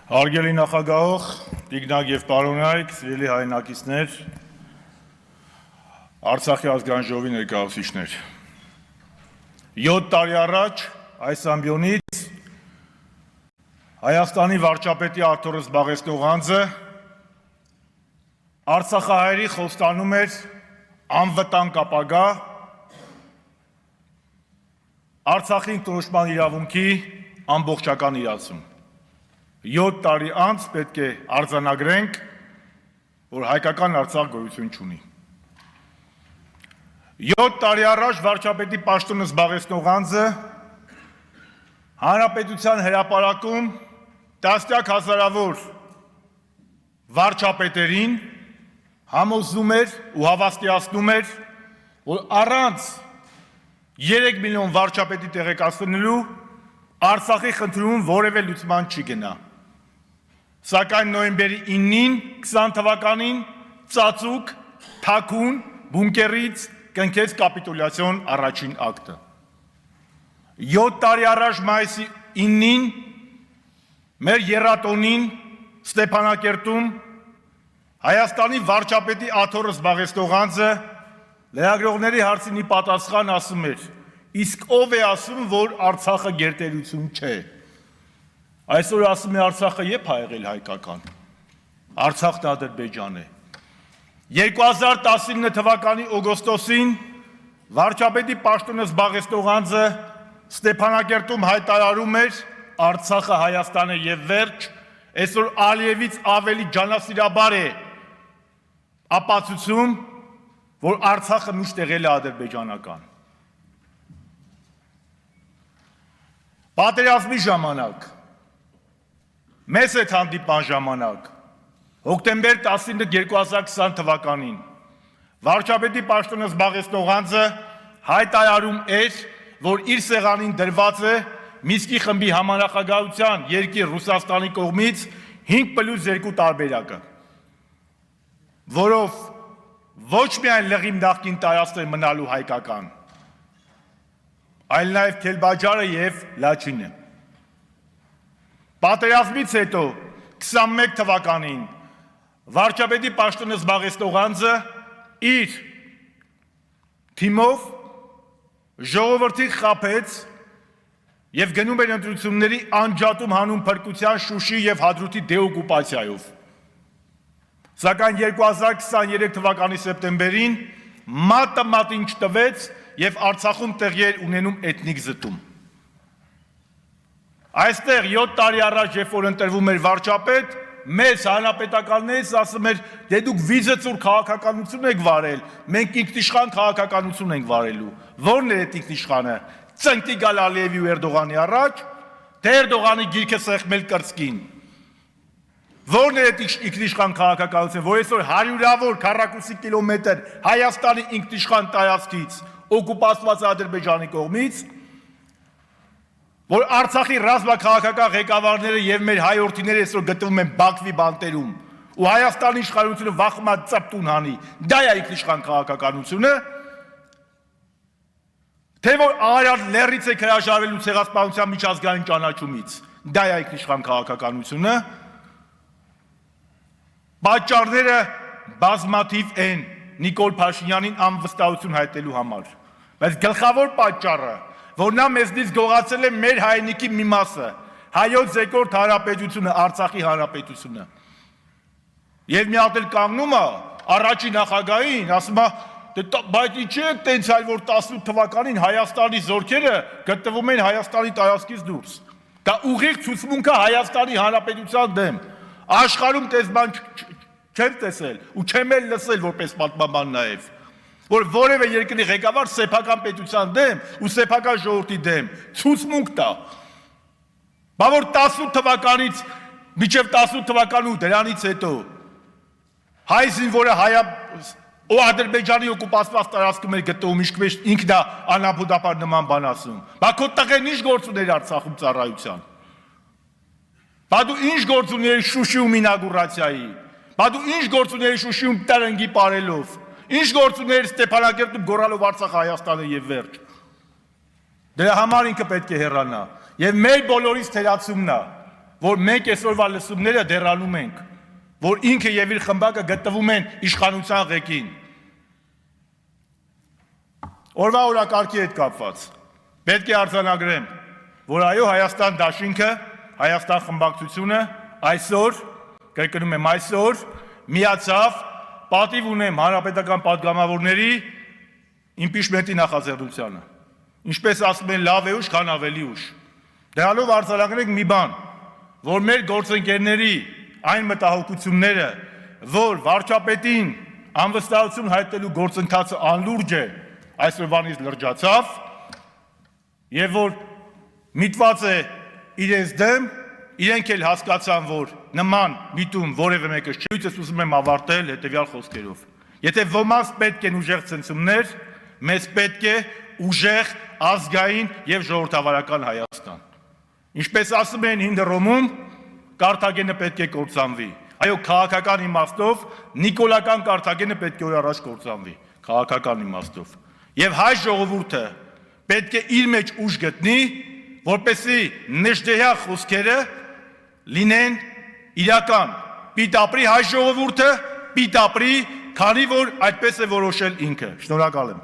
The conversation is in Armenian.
Հարգելի նախագահող, տիկնակ և պարոնայք, սիրելի հայրենակիցներ, Արցախի ազգային ժողովի ներկայացուցիչներ։ 7 տարի առաջ այս ամբիոնից Հայաստանի վարչապետի Արթուր զբաղեցնող անձը արցախահայերի խոստանում էր անվտանգ ապագա, Արցախի ինքնորոշման իրավունքի ամբողջական իրացում։ 7 տարի անց պետք է արձանագրենք, որ հայկական Արցախ գոյություն չունի։ 7 տարի առաջ վարչապետի պաշտոնը զբաղեցնող անձը Հանրապետության հրապարակում տասնյակ հազարավոր վարչապետերին համոզում էր ու հավաստիացնում էր, որ առանց 3 միլիոն վարչապետի տեղեկացնելու Արցախի խնդրում որևէ լուծման չի գնա։ Սակայն նոյեմբերի 9-ին 20 թվականին ծածուկ, թաքուն, բունկերից կնքեց կապիտուլյացիոն առաջին ակտը։ 7 տարի առաջ մայիսի 9-ին մեր եռատոնին Ստեփանակերտում Հայաստանի վարչապետի աթոռը զբաղեցնող անձը լրագրողների հարցին ի պատասխան ասում էր. իսկ ով է ասում, որ Արցախը գերտերություն չէ։ Այսօր ասում է Արցախը երբ ա եղել հայկական։ Արցախն Ադրբեջան է։ 2019 թվականի օգոստոսին վարչապետի պաշտոնը զբաղեցնող անձը Ստեփանակերտում հայտարարում էր Արցախը Հայաստան է եւ վերջ, այսօր Ալիևից ավելի ջանասիրաբար է ապացուցում, որ Արցախը միշտ եղել է ադրբեջանական։ Պատերազմի ժամանակ, մեզ հետ հանդիպան ժամանակ, հոկտեմբեր 19 2020 թվականին, վարչապետի պաշտոնը զբաղեցնող անձը հայտարարում էր, որ իր սեղանին դրված է Մինսկի խմբի համանախագահության երկիր Ռուսաստանի կողմից 5+2 տարբերակը, որով ոչ միայն լղիմ նախկին տարածքներ մնալու հայկական, այլ նաև Քելբաջարը և Լաչինը։ Պատերազմից հետո 21 թվականին վարչապետի պաշտոնը զբաղեցնող անձը իր թիմով ժողովրդին խաբեց և գնում էր ընտրությունների անջատում հանուն փրկության Շուշի և Հադրութի դեօկուպացիայով։ Սակայն 2023 թվականի սեպտեմբերին մատը մատին չտվեց և Արցախում տեղի էր ունենում էթնիկ զտում։ Այստեղ 7 տարի առաջ, երբ որ ընտրվում էր վարչապետ, մեզ հանրապետականներից ասում էր, դե դուք վիզեցուր քաղաքականություն եք վարել, մենք ինքնիշխան քաղաքականություն ենք վարելու։ Ո՞րն էր այդ ինքնիշխանը։ Ծնկի գալ Ալիևի ու Էրդողանի առաջ, թե Էրդողանի գիրքը սեղմել կրծքին։ Ո՞րն էր այդ ինքնիշխան քաղաքականությունը, որ այսօր հարյուրավոր քառակուսի կիլոմետր Հայաստանի ինքնիշխան տարածքից օկուպացված Ադրբեջանի կողմից, որ Արցախի ռազմաքաղաքական ղեկավարները և մեր հայորդիները այսօր գտնվում են Բաքվի բանտերում ու Հայաստանի իշխանությունը վախում է ծպտուն հանի, դա է ինքնիշխան քաղաքականությունը, թե որ Արարատ լեռից եք հրաժարվելու ցեղասպանության միջազգային ճանաչումից, դա է ինքնիշխան քաղաքականությունը։ Պատճառները բազմաթիվ են Նիկոլ Փաշինյանին անվստահություն հայտնելու համար, բայց գլխավոր պատճառը, որ նա մեզնից գողացել է մեր հայրենիքի մի մասը, հայոց երկրորդ հանրապետությունը, Արցախի հանրապետությունը։ Եվ մի հատ էլ կանգնում է առաջին նախագահին, ասում է, բայց ինչի է տենց այլ, որ 18 թվականին Հայաստանի զորքերը գտնվում են Հայաստանի տարածքից դուրս։ Դա ուղիղ ցուցմունք է Հայաստանի հանրապետության դեմ։ Աշխարհում տես բան չեմ տեսել ու չեմ էլ լսել որպես պատմաբան նաև, որ որևէ երկրի ղեկավար սեփական պետության դեմ ու սեփական ժողովրդի դեմ ցուցմունք տա։ Բա որ 18 թվականից մինչև 18 թվական ու դրանից հետո հայ զինվորը ու Ադրբեջանի օկուպացված տարածքում էր գտնվում, ինքն է անապուդապար նման բան ասում։ Բա քո տղեն ինչ գործ ուներ Արցախում ծառայության։ Բա դու ինչ գործ ուներ Շուշիում ինագուրացիայի։ Բա դու ինչ գործ ուներ Շուշիում տրնգի պարելով։ Ինչ գործ ուներ Ստեփանակերտում գոռալով Արցախը Հայաստանը եւ վերջ։ Դրա համար ինքը պետք է հեռանա։ Եվ մեր բոլորից թերացումն է, որ մենք այսօրվա լսումները դեռանում ենք, որ ինքը եւ իր խմբակը գտնվում են իշխանության ղեկին։ Օրվա օրակարգի հետ կապված պետք է արձանագրեմ, որ այո Հայաստան դաշինքը, Հայաստան խմբակցությունը այսօր, կրկնում եմ այսօր, միացավ պատիվ ունեմ հանրապետական պատգամավորների իմպիչմենտի նախաձեռնությանը։ Ինչպես ասում են, լավ է ուշ, քան ավելի ուշ։ Դրանով արձանագրենք մի բան, որ մեր գործընկերների այն մտահոգությունները, որ վարչապետին անվստահություն հայտնելու գործընթացը անլուրջ է, այսօրվանից լրջացավ, եւ որ միտված է իրենց դեմ, իրենք էլ հասկացան, որ նման միտում որևէ մեկը չի, ցույցս ուզում եմ ավարտել հետեւյալ խոսքերով։ Եթե ոմանց պետք են ուժեղ ցնցումներ, մեզ պետք է ուժեղ ազգային եւ ժողովրդավարական Հայաստան։ Ինչպես ասում են հին Հռոմում, Կարթագենը պետք է կործանվի։ Այո, քաղաքական իմաստով նիկոլական Կարթագենը պետք է օր առաջ կործանվի, քաղաքական իմաստով։ Եվ հայ ժողովուրդը պետք է իր մեջ ուժ գտնի, որպեսզի նժդեհյա խոսքերը լինեն իրական։ Պիտ ապրի հայ ժողովուրդը, պիտ ապրի, քանի որ այդպես է որոշել ինքը։ Շնորհակալ եմ։